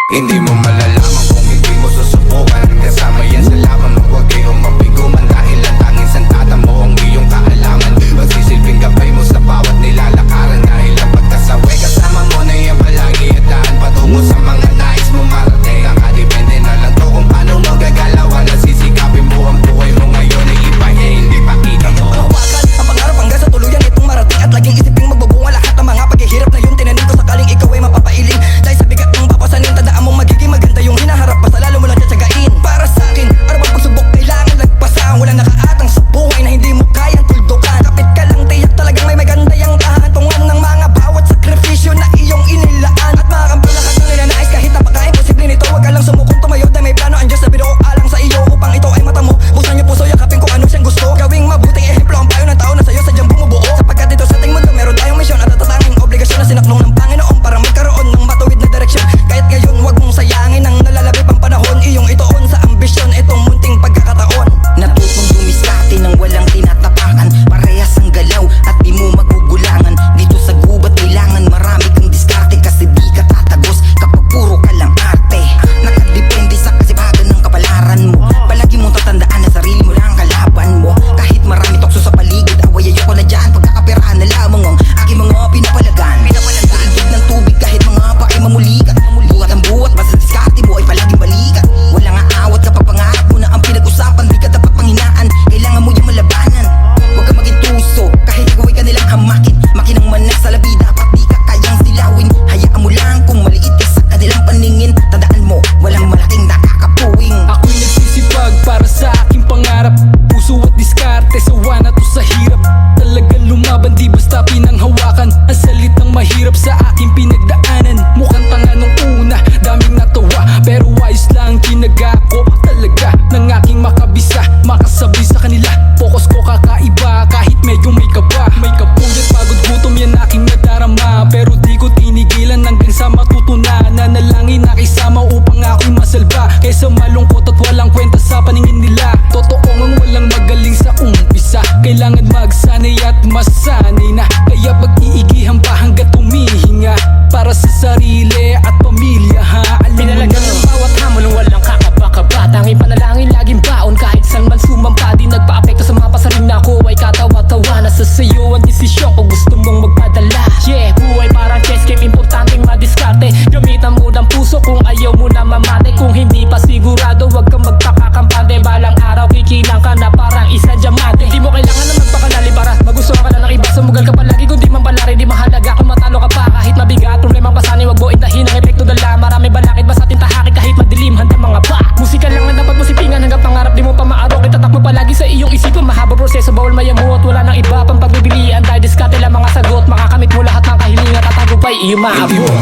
Hindi mo malalaman kung hindi mo susubukan. Kasama yan sa laban mo, huwag kayong mapiguman. Dahil ang tanging sandata mo ang iyong kaalaman. Magsisilbing gabay mo sa bawat nilalakaran. Dahil ang pagkasawi kasama mo na yan palagi at daan patungo sa mga nais mo marating. Nakadepende na lang to kung paano mo gagalawan. Nasisikapin mo ang buhay mo ngayon ay ibahin, hindi pakita mo. Hawakan ang pangarap hanggang sa tuluyan itong marating. At laging isiping magbubunga lahat ng mga paghihirap na yung tinanim ko. Sakaling ikaw ay mapapailing dahil sa bigat ng papasanin, tandaan mong magiging maganda yung hinaharap. Basta lalo mo lang tiyagain. Para sa akin, ano bang pagsubok kailangan lagpasan. Walang nakaatang sa buhay na hindi mo kayang tuldukan. Kapit ka lang, tiyak talagang may maganda yung tahan. Tungan ng mga bawat sakripisyo na iyong inilaan. At makakampi lahat ng nilanais kahit napaka-imposible nito. Huwag ka lang sumukong tumayo dahil may plano ang Diyos na binuo alang sa iyo. Upang ito ay mata mo, buksan niyo puso, yakapin kung ano siyang gusto. Gawing mabuting ehemplo ang payo ng tao na sa'yo sadyang bumubuo. Sapagkat dito sa ating mundo meron tayong misyon at natatanging obligasyon na sinaklong ng Panginoon para magkaroon ng matuwid na direksyon. Kaya't ngayon huwag mong sayangin ang nalalapit pang panahon. Iyong itoon sa ambisyon itong munting pagkakataon. Natutong dumiskarte nang walang tinatapakan. Parehas ang galaw at di mo magugulangan. Dito sa gubat kailangan marami kang diskarte. Kasi di ka tatagos kapag puro ka lang arte. Nakadepende sa kasipagan ng kapalaran mo. Palagi mong tatandaan na sarili mo lang kalaban mo. Kahit marami tukso sa paligid, away ayoko na dyan. Pagkakaperahan na lamang ang aking mga pinapalagan. Daigdig ng tubig kahit mga pa ay mamulikat. Buhat ang buhat, basta diskarte mo ay palaging balikat. Walang aawat kapag pangarap mo na ang pinag-usapan. Di ka dapat panghinaan, kailangan mo yung malabanan. Huwag ka maging tuso, kahit ikaw ay kanilang hamakin. Makinang manak sa labi, dapat di ka kayang silawin. Hayaan mo lang kung maliit ka sa kanilang paningin. Tandaan mo, walang malaking nakakapuwing. Ako'y nagsisipag para sa aking pangarap. Puso at diskarte, sawa na to sa hirap. Talagang lumaban, di basta pinanghawakan. Ang salitang mahirap sa aking pinagdaanan. Mukhang tanga nung una, daming natawa. Pero ayos lang kinaga ko talaga ng aking makabisa, makasabi sa kanila. Focus ko kakaiba kahit medyo may kaba. May kapuyat, pagod, gutom yan aking nadarama. Pero di ko tinigilan hanggang sa matutunan. Nanalangin na kisama upang ako'y masalba. Kaysa malungkot at walang kwenta sa paningin nila. Totoo ngang walang magaling sa umpisa. Kailangan magsanay at masanay na. Kaya pag-iigihan pa hanggat humihinga. Para sa sarili at pamilya ha. Alam mo Pinalagan na ng bawat hamon ng walang kakaba-kaba. Tanging panalangin laging baon kahit saan man sumampa. Di nagpa-apekto sa mga pasaring na ako ay katawa-tawa. Nasa sayo ang desisyon kung gusto mong magpadala. Yeah, buhay parang chess game, importanteng madiskarte. Gamitan mo ng puso kung ayaw mo na mamate. Kung hindi pa sigurado, wag kang magpakakampante. Balang araw kikilang ka na parang isang diamante. Di mo kailangan na magpakalali para magustuhan ka na ng iba. Sumugal ka palagi kung di man palari. Di mahalaga kung matalo ka pa kahit mabigat. Problemang pasanay, wag mo intahin ang epekto dala. Marami balakid ba sa ating tahaki kahit madilim. Handa mga pa. Musika lang na dapat mo sipingan hanggang pangarap di mo pa maarok. Itatak mo palagi sa iyong isipan. Mahaba proseso, bawal mayamot. Wala nang iba pang pagbibilian. Dahil diskarte lang mga sagot. Makakamit mo lahat ng kahilingan at tagumpay iyong Hindi mo maabot.